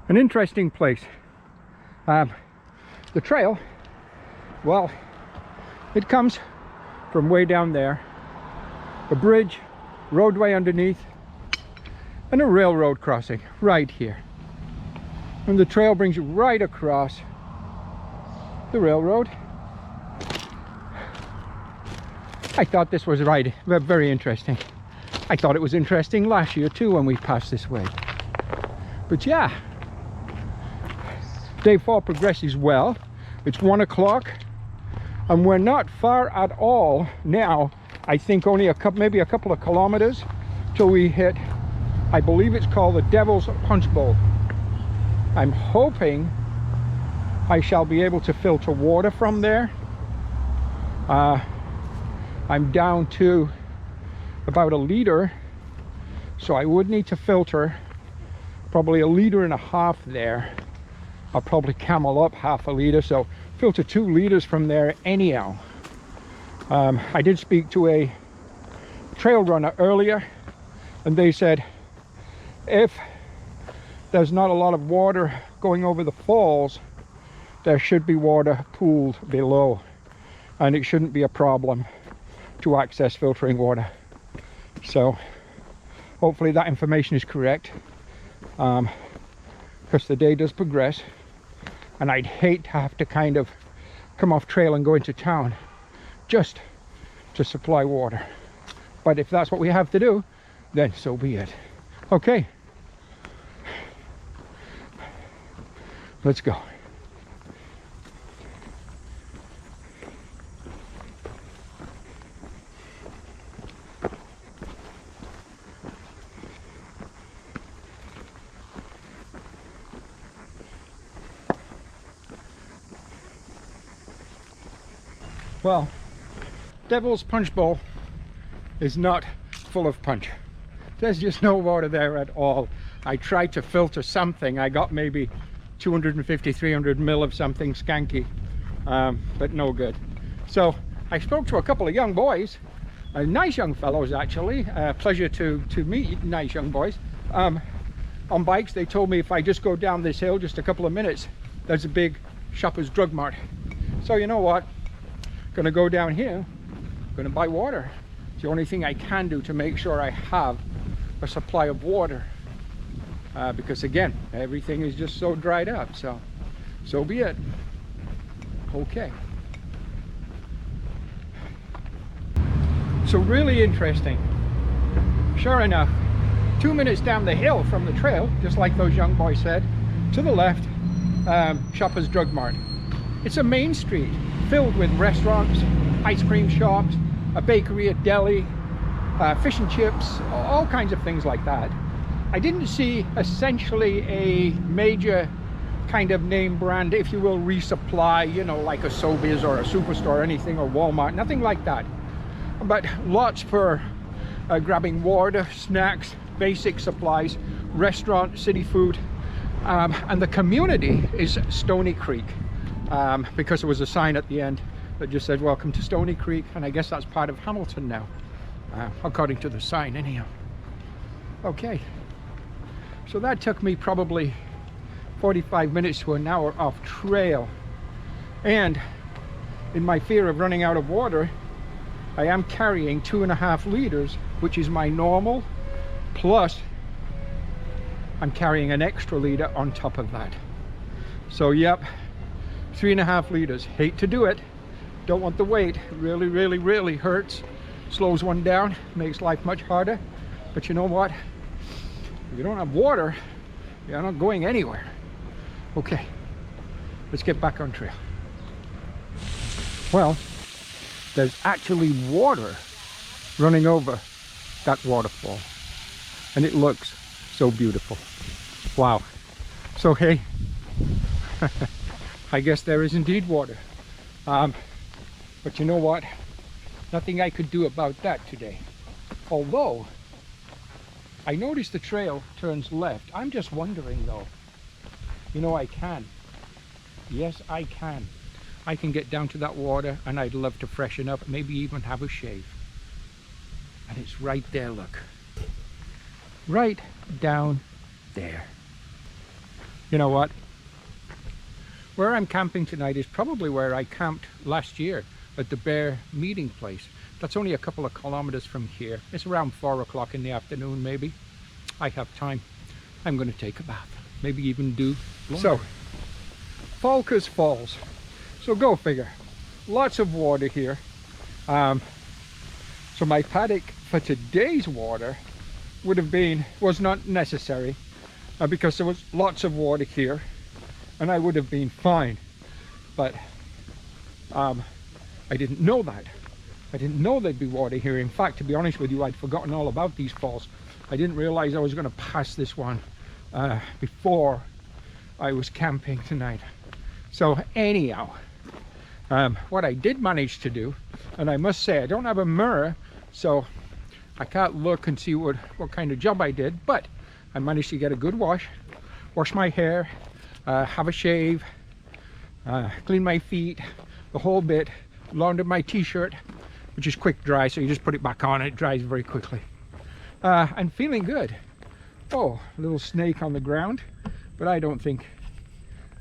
An interesting place. The trail, well, it comes from way down there. A bridge, roadway underneath, and a railroad crossing right here. And the trail brings you right across the railroad. I thought this was very interesting. I thought it was interesting last year too when we passed this way. But yeah, day 4 progresses well. It's 1 o'clock and we're not far at all now. I think only maybe a couple of kilometers till we hit, I believe it's called the Devil's Punch Bowl. I'm hoping I shall be able to filter water from there. I'm down to about 1 liter, so I would need to filter probably 1.5 liters there. I'll probably camel up 1/2 liter, so filter 2 liters from there anyhow. I did speak to a trail runner earlier, and they said if there's not a lot of water going over the falls, there should be water pooled below, and it shouldn't be a problem to access filtering water. So hopefully that information is correct, because the day does progress, and I'd hate to have to kind of come off trail and go into town just to supply water. But if that's what we have to do, then so be it. Okay, let's go. Well, Devil's Punch Bowl is not full of punch. There's just no water there at all. I tried to filter something. I got maybe 250, 300 mil of something skanky, but no good. So I spoke to a couple of young boys, nice young fellows actually. Pleasure to meet nice young boys. On bikes. They told me if I just go down this hill just a couple of minutes, there's a big Shoppers Drug Mart. So you know what? Gonna go down here, gonna buy water. It's the only thing I can do to make sure I have a supply of water, because again, everything is just so dried up. So be it. Okay, so really interesting. Sure enough, 2 minutes down the hill from the trail, just like those young boys said, to the left, Shoppers Drug Mart. It's a main street filled with restaurants, ice cream shops, a bakery, a deli, fish and chips, all kinds of things like that. I didn't see essentially a major kind of name brand, if you will, resupply, you know, like a Sobeys or a Superstore or anything, or Walmart, nothing like that. But lots for grabbing water, snacks, basic supplies, restaurant, city food. And the community is Stony Creek. Because there was a sign at the end that just said welcome to Stony Creek, and I guess that's part of Hamilton now, according to the sign anyhow. Okay, so that took me probably 45 minutes to an hour off trail, and in my fear of running out of water, I am carrying 2.5 liters, which is my normal, plus I'm carrying an extra liter on top of that. So yep, 3.5 liters. Hate to do it, don't want the weight. Really hurts, slows one down, makes life much harder. But you know what, if you don't have water, you're not going anywhere. Okay, let's get back on trail. Well, there's actually water running over that waterfall, and it looks so beautiful. Wow. So hey, I guess there is indeed water, but you know what, nothing I could do about that today. Although I noticed the trail turns left. I'm just wondering though, you know, I can, yes I can get down to that water, and I'd love to freshen up, maybe even have a shave. And it's right there, look, right down there. You know what? Where I'm camping tonight is probably where I camped last year at the bear meeting place. That's only a couple of kilometers from here. It's around 4 o'clock in the afternoon, maybe. I have time. I'm going to take a bath. Maybe even do laundry. So, Falkers Falls. So go figure. Lots of water here. So my paddock for today's water was not necessary because there was lots of water here and I would have been fine. But I didn't know that. I didn't know there'd be water here. In fact, to be honest with you, I'd forgotten all about these falls. I didn't realize I was going to pass this one before I was camping tonight. So anyhow, what I did manage to do, and I must say I don't have a mirror, so I can't look and see what kind of job I did, but I managed to get a good wash my hair, have a shave, clean my feet, the whole bit, laundered my t-shirt, which is quick dry, so you just put it back on, it dries very quickly. I'm feeling good. Oh, a little snake on the ground, but I don't think,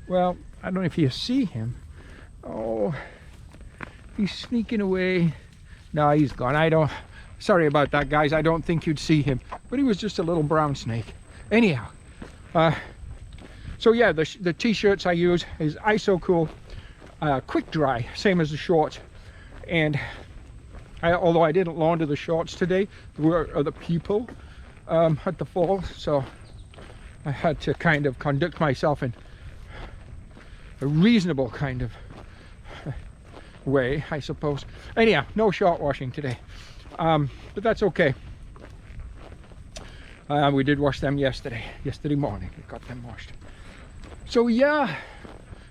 well, I don't know if you see him. Oh, he's sneaking away. No, he's gone. Sorry about that, guys. I don't think you'd see him, but he was just a little brown snake. Anyhow, so yeah, the t-shirts I use is ISO Cool, quick dry, same as the shorts. And although I didn't launder the shorts today, there were other people at the fall, so I had to kind of conduct myself in a reasonable kind of way, I suppose. Anyhow, no short washing today, but that's okay. We did wash them yesterday morning. We got them washed. So yeah,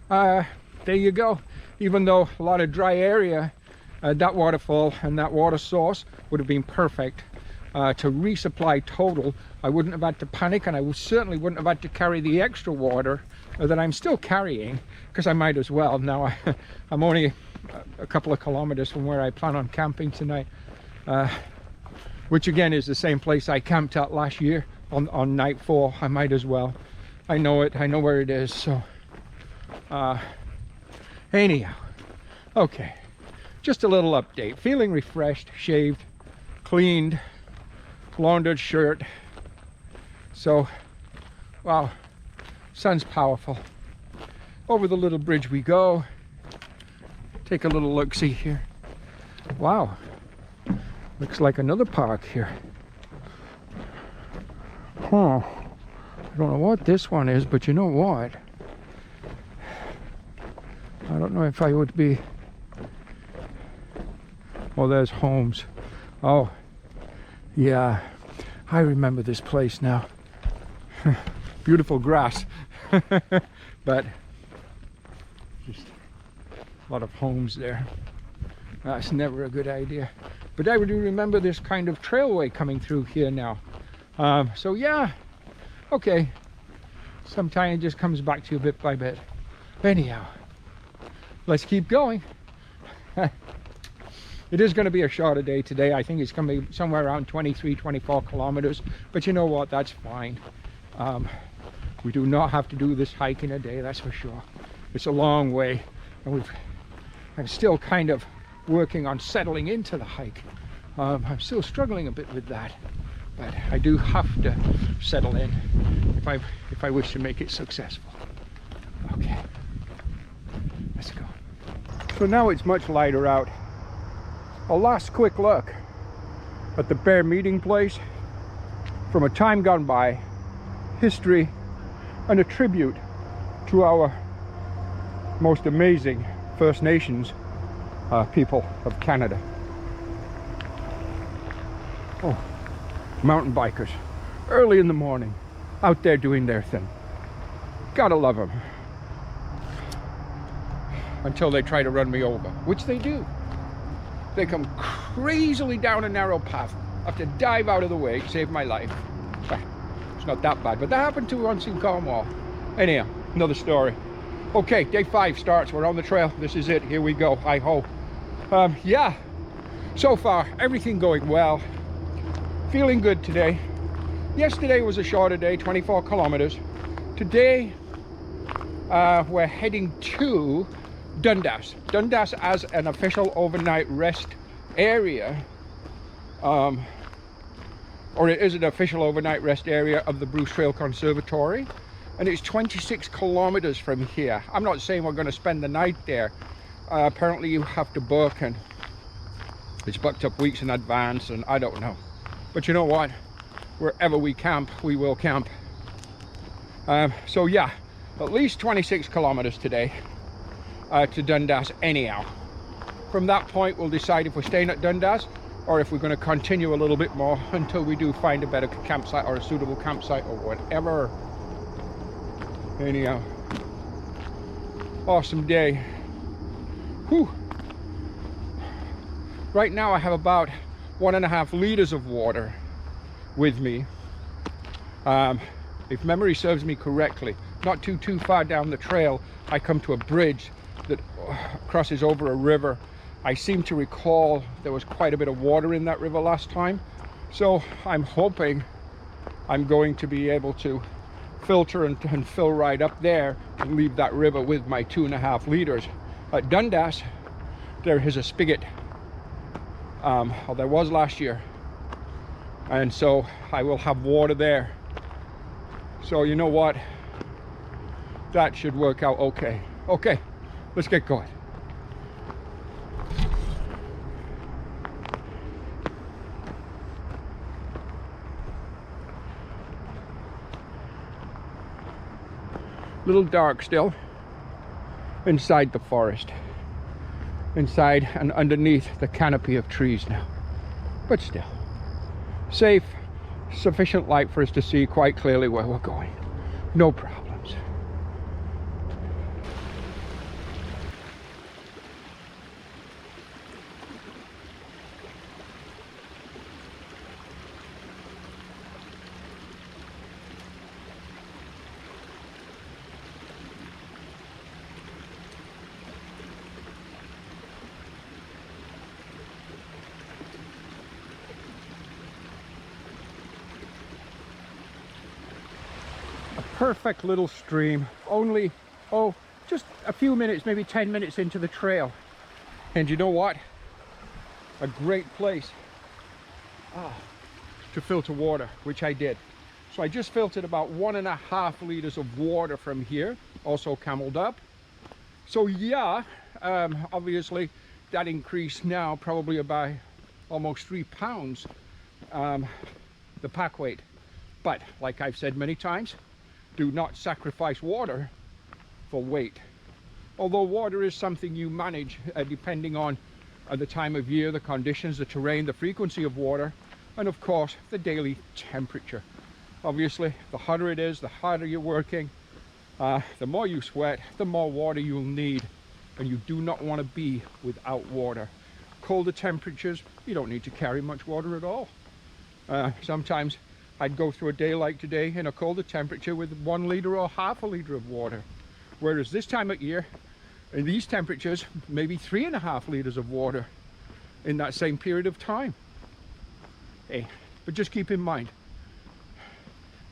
there you go. Even though a lot of dry area, that waterfall and that water source would have been perfect to resupply total. I wouldn't have had to panic, and I certainly wouldn't have had to carry the extra water that I'm still carrying, because I might as well. Now I'm only a couple of kilometers from where I plan on camping tonight, which again is the same place I camped at last year on night 4. I might as well. I know it. I know where it is. So anyhow, okay, just a little update. Feeling refreshed, shaved, cleaned, laundered shirt. So wow, sun's powerful. Over the little bridge we go. Take a little look-see here. Wow, looks like another park here. Huh, I don't know what this one is, but you know what? I don't know if I would be... Oh, there's homes. Oh, yeah, I remember this place now. Beautiful grass, but just a lot of homes there. That's never a good idea. But I do remember this kind of trailway coming through here now. So yeah, okay. Sometimes it just comes back to you bit by bit. Anyhow, let's keep going. It is going to be a shorter day today. I think it's going to be somewhere around 23-24 kilometers. But you know what? That's fine. We do not have to do this hike in a day, that's for sure. It's a long way, and I'm still kind of working on settling into the hike. I'm still struggling a bit with that, but I do have to settle in if I wish to make it successful. Okay, let's go. So now it's much lighter out. A last quick look at the bear meeting place from a time gone by, history, and a tribute to our most amazing First Nations people of Canada. Oh, mountain bikers, early in the morning, out there doing their thing. Gotta love them. Until they try to run me over, which they do. They come crazily down a narrow path. I have to dive out of the way to save my life. It's not that bad, but that happened to once in Cornwall. Anyhow, another story. Okay, day 5 starts. We're on the trail. This is it. Here we go. Hi-ho. Yeah, so far, everything going well. Feeling good today. Yesterday was a shorter day, 24 kilometers. Today, we're heading to Dundas. Dundas as an official overnight rest area, or it is an official overnight rest area of the Bruce Trail Conservatory, and it's 26 kilometers from here. I'm not saying we're going to spend the night there. Apparently you have to book, and it's booked up weeks in advance, and I don't know. But you know what? Wherever we camp, we will camp. So yeah, at least 26 kilometers today to Dundas anyhow. From that point, we'll decide if we're staying at Dundas or if we're going to continue a little bit more until we do find a better campsite or a suitable campsite or whatever. Anyhow, awesome day. Whew. Right now I have about 1.5 liters of water with me. If memory serves me correctly, not too far down the trail, I come to a bridge that crosses over a river. I seem to recall there was quite a bit of water in that river last time, so I'm hoping I'm going to be able to filter and fill right up there and leave that river with my 2.5 liters. At Dundas, there is a spigot, or there was last year, and so I will have water there. So you know what, that should work out okay. Okay, let's get going. Little dark still inside the forest, inside and underneath the canopy of trees now, but still safe, sufficient light for us to see quite clearly where we're going. No problems. Perfect little stream, only just a few minutes, maybe 10 minutes into the trail, and you know what, a great place to filter water, which I did. So I just filtered about 1.5 liters of water from here, also cameled up. So yeah, obviously that increased now probably by almost 3 pounds, the pack weight. But like I've said many times, do not sacrifice water for weight. Although water is something you manage depending on the time of year, the conditions, the terrain, the frequency of water, and of course the daily temperature. Obviously, the hotter it is, the harder you're working, the more you sweat, the more water you'll need, and you do not want to be without water. Colder temperatures, you don't need to carry much water at all. Sometimes I'd go through a day like today in a colder temperature with 1 liter or half a liter of water. Whereas this time of year, in these temperatures, maybe 3.5 liters of water in that same period of time. Hey, but just keep in mind,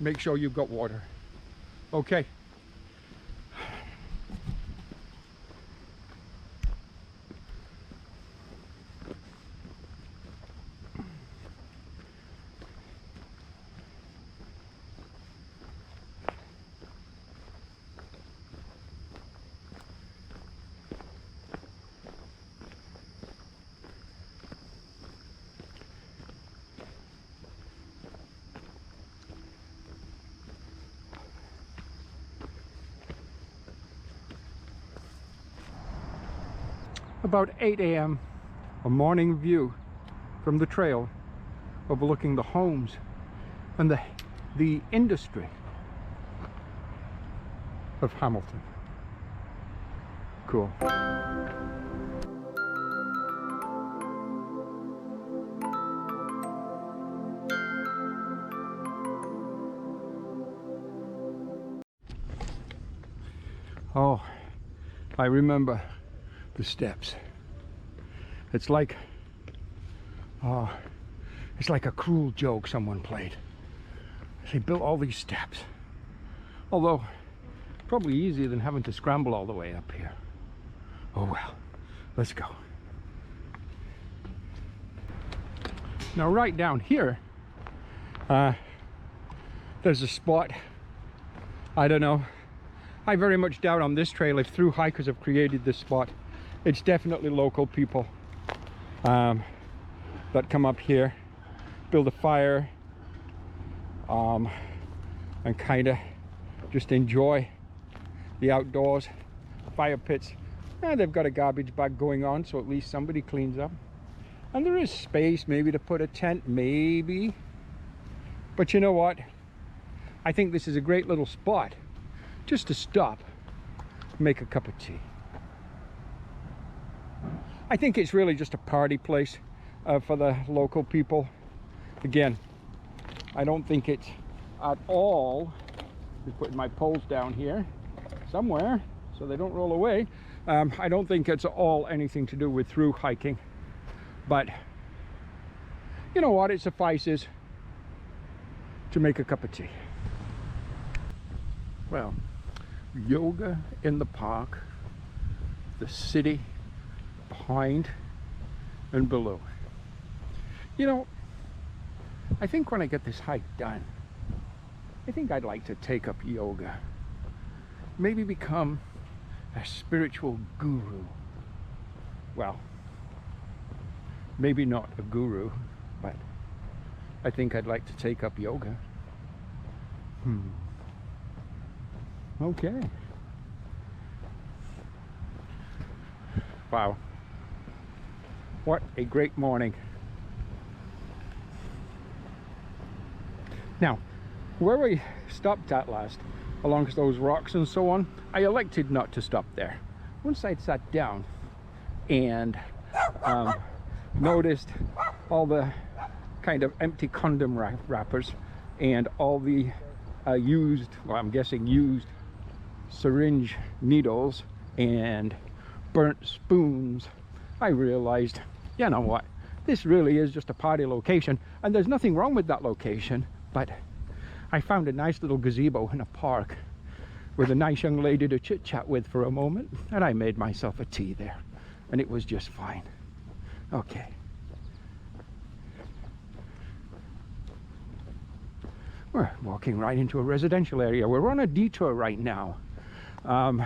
make sure you've got water. Okay. About 8 a.m. a morning view from the trail overlooking the homes and the industry of Hamilton. Cool. Oh, I remember the steps. It's like a cruel joke someone played. They built all these steps. Although Probably easier than having to scramble all the way up here. Oh well, let's go. Now right down here, there's a spot. I don't know. I very much doubt on this trail if through hikers have created this spot. It's definitely local people that come up here, build a fire, and kind of just enjoy the outdoors. Fire pits. They've got a garbage bag going on, so at least somebody cleans up. And there is space maybe to put a tent, maybe. But you know what? I think this is a great little spot just to stop, make a cup of tea. I think it's really just a party place for the local people. Again, I don't think it's at all, I'm putting my poles down here somewhere so they don't roll away. I don't think it's all anything to do with through hiking, but you know what, it suffices to make a cup of tea. Well, yoga in the park, the city behind and below. You know, I think when I get this hike done, I think I'd like to take up yoga. Maybe become a spiritual guru. Well, maybe not a guru, but I think I'd like to take up yoga. Okay. Wow. What a great morning. Now, where we stopped at last, along those rocks and so on, I elected not to stop there. Once I'd sat down and noticed all the kind of empty condom wrappers and all the used, well, I'm guessing used syringe needles and burnt spoons, I realized, you know what, this really is just a party location, and there's nothing wrong with that location, but I found a nice little gazebo in a park with a nice young lady to chit chat with for a moment, and I made myself a tea there, and it was just fine. Okay. We're walking right into a residential area. We're on a detour right now. And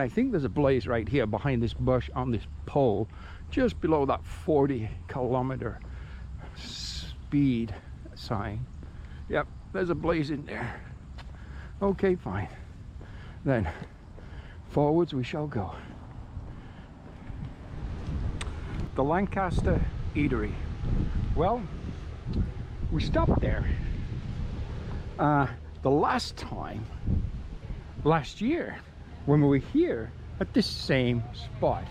I think there's a blaze right here behind this bush on this pole, just below that 40-kilometer speed sign. Yep, there's a blaze in there. Okay, fine. Then forwards we shall go. The Lancaster Eatery. Well, we stopped there the last time, last year, when we were here at this same spot,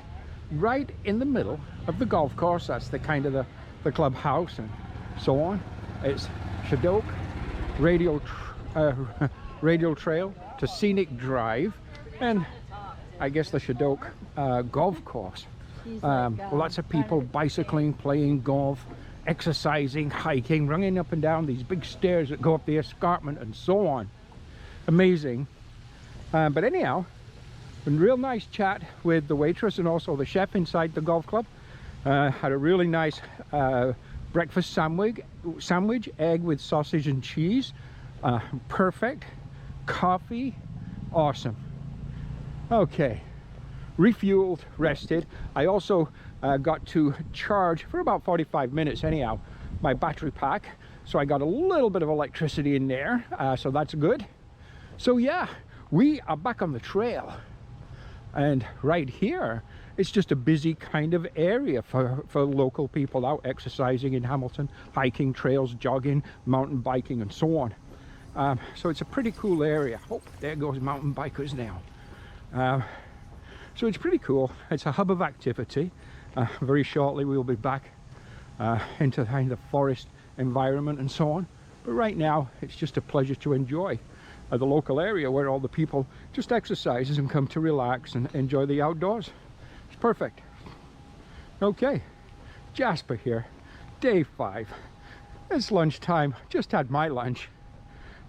right in the middle of the golf course. That's the kind of the clubhouse and so on. It's Shadok radial trail to Scenic Drive, and I guess the Shadok golf course. Lots of people bicycling, playing golf, exercising, hiking, running up and down these big stairs that go up the escarpment and so on. Amazing. But anyhow, a real nice chat with the waitress and also the chef inside the golf club. Had a really nice breakfast sandwich, egg with sausage and cheese. Perfect. Coffee. Awesome. Okay. Refueled, rested. I also got to charge for about 45 minutes anyhow my battery pack, so I got a little bit of electricity in there, so that's good. So yeah, we are back on the trail, and right here it's just a busy kind of area for local people out exercising in Hamilton, hiking, trails, jogging, mountain biking and so on. So it's a pretty cool area. Oh, there goes mountain bikers now. So it's pretty cool. It's a hub of activity. Very shortly we'll be back into the kind of forest environment and so on. But right now it's just a pleasure to enjoy the local area where all the people just exercises and come to relax and enjoy the outdoors. It's perfect. Okay, Jasper here, day 5. It's lunchtime. Just had my lunch.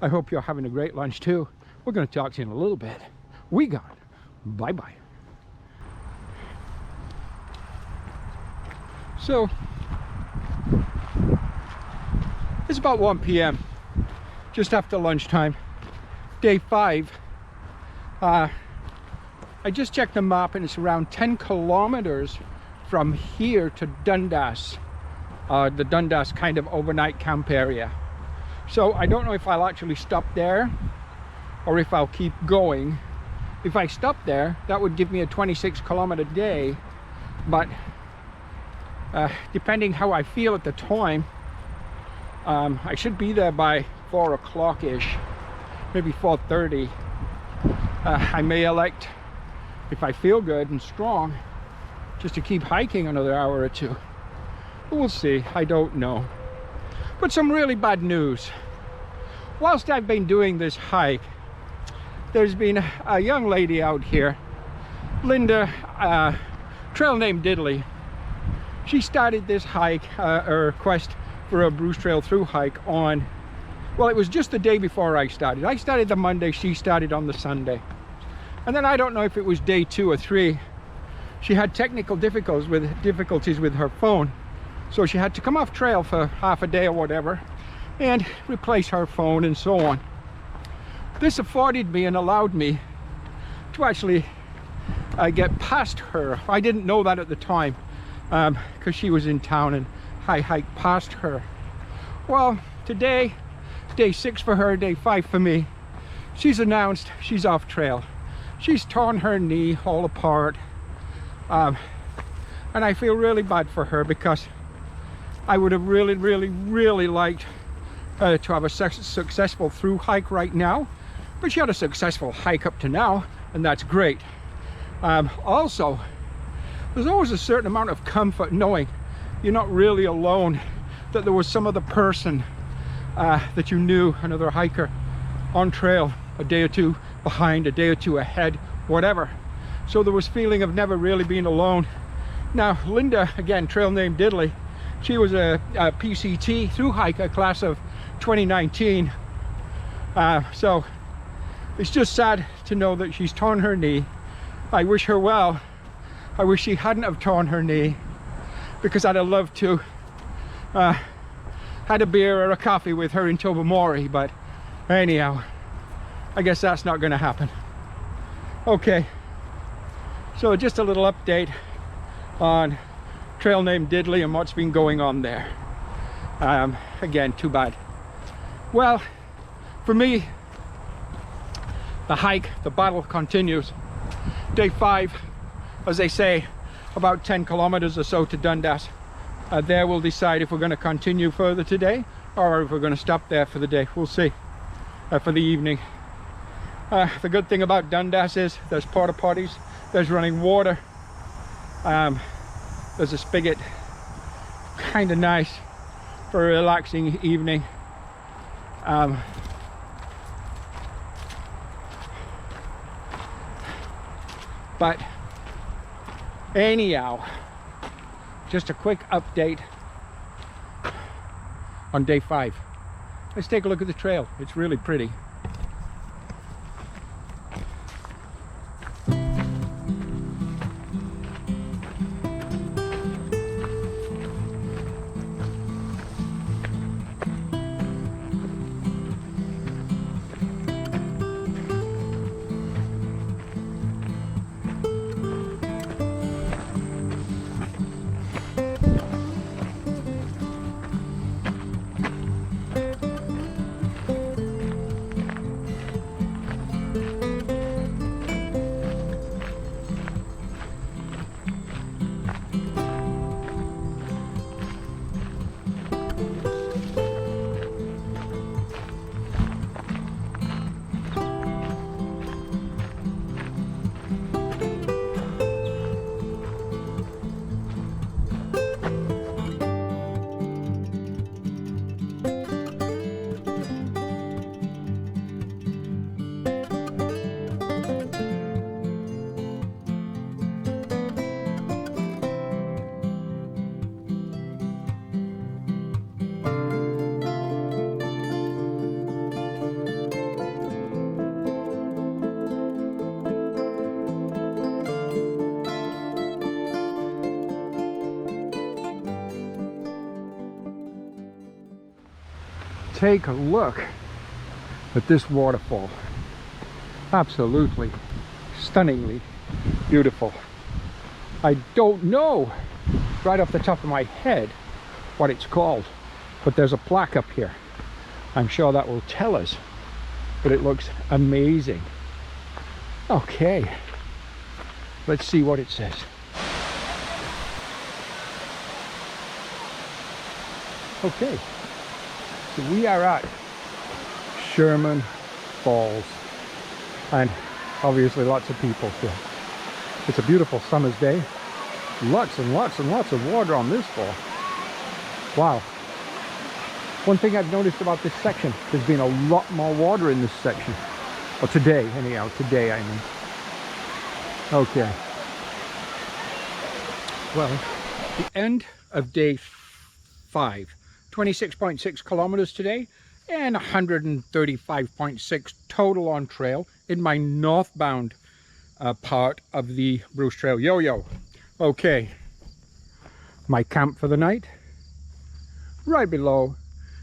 I hope you're having a great lunch too. We're going to talk to you in a little bit. We gone. Bye-bye. So, it's about 1 p.m. just after lunchtime. Day 5. I just checked the map and it's around 10 kilometers from here to Dundas, the Dundas kind of overnight camp area. So I don't know if I'll actually stop there or if I'll keep going. If I stop there, that would give me a 26-kilometer day, but depending how I feel at the time, I should be there by 4 o'clock-ish, maybe 4:30. I may elect, if I feel good and strong, just to keep hiking another hour or two. But we'll see, I don't know. But some really bad news. Whilst I've been doing this hike, there's been a young lady out here, Linda, trail name Diddley. She started this hike, or quest for a Bruce Trail through hike on, well, it was just the day before I started. I started the Monday, she started on the Sunday. And then I don't know if it was day 2 or 3, she had technical difficulties with her phone. So she had to come off trail for half a day or whatever and replace her phone and so on. This afforded me and allowed me to actually get past her. I didn't know that at the time because she was in town, and I hiked past her. Well, today, day 6 for her, day 5 for me, she's announced she's off trail. She's torn her knee all apart, and I feel really bad for her because I would have really liked to have a successful through hike right now, but she had a successful hike up to now, and that's great. Also, there's always a certain amount of comfort knowing you're not really alone, that there was some other person that you knew, another hiker on trail a day or two behind, a day or two ahead, whatever. So there was feeling of never really being alone. Now Linda, again, trail name Diddley, she was a PCT through hiker class of 2019. So it's just sad to know that she's torn her knee. I wish her well. I wish she hadn't have torn her knee, because I'd have loved to had a beer or a coffee with her in Tobermory, but anyhow, I guess that's not going to happen. Okay, so just a little update on trail name Diddley and what's been going on there. Again, too bad. Well, for me, the hike, the battle continues. Day 5, as they say, about 10 kilometers or so to Dundas. There we'll decide if we're going to continue further today or if we're going to stop there for the day. We'll see, for the evening. The good thing about Dundas is there's porta potties, there's running water, there's a spigot, kind of nice for a relaxing evening. But anyhow, just a quick update on day 5. Let's take a look at the trail. It's really pretty. Take a look at this waterfall. Absolutely, stunningly beautiful. I don't know right off the top of my head what it's called, but there's a plaque up here. I'm sure that will tell us, but it looks amazing. Okay, let's see what it says. Okay, so we are at Sherman Falls, and obviously lots of people here. It's a beautiful summer's day. Lots and lots and lots of water on this fall. Wow. One thing I've noticed about this section, there's been a lot more water in this section. Well, today, anyhow, today I mean. Okay. Well, the end of day 5. 26.6 kilometers today and 135.6 total on trail in my northbound part of the Bruce Trail Yo-Yo. Okay, my camp for the night, right below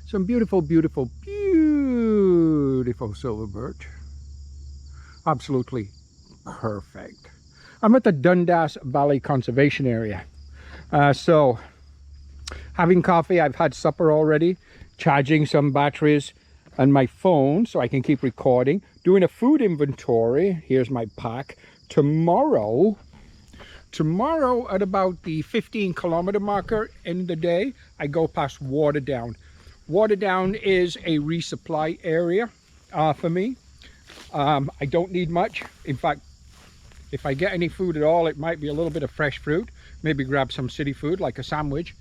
some beautiful, beautiful, beautiful silver birch. Absolutely perfect. I'm at the Dundas Valley Conservation Area. So having coffee, I've had supper already, charging some batteries and my phone so I can keep recording, doing a food inventory. Here's my pack. Tomorrow at about the 15-kilometer marker in the day, I go past Waterdown. Waterdown is a resupply area for me. I don't need much. In fact, if I get any food at all, it might be a little bit of fresh fruit, maybe grab some city food like a sandwich.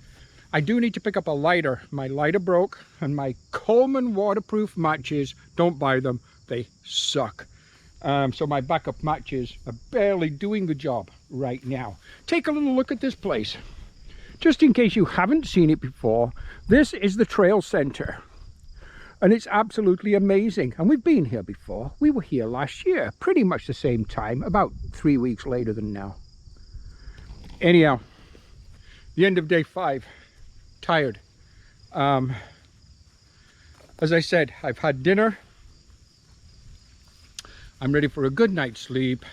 I do need to pick up a lighter. My lighter broke, and my Coleman waterproof matches, don't buy them, they suck. So my backup matches are barely doing the job right now. Take a little look at this place. Just in case you haven't seen it before, this is the trail center. And it's absolutely amazing. And we've been here before. We were here last year, pretty much the same time, about 3 weeks later than now. Anyhow, the end of day 5. Tired. As I said, I've had dinner. I'm ready for a good night's sleep.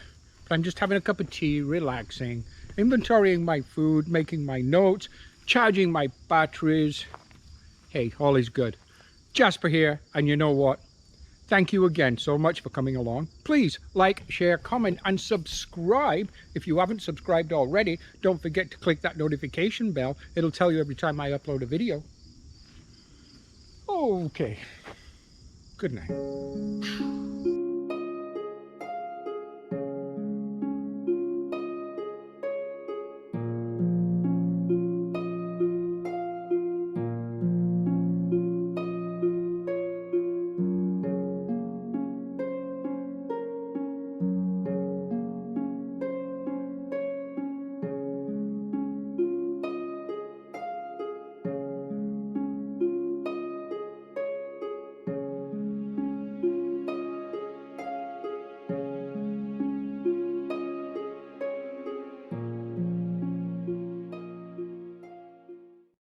But I'm just having a cup of tea, relaxing, inventorying my food, making my notes, charging my batteries. Hey, all is good. Jasper here, and you know what? Thank you again so much for coming along. Please like, share, comment, and subscribe. If you haven't subscribed already, don't forget to click that notification bell. It'll tell you every time I upload a video. Okay. Good night.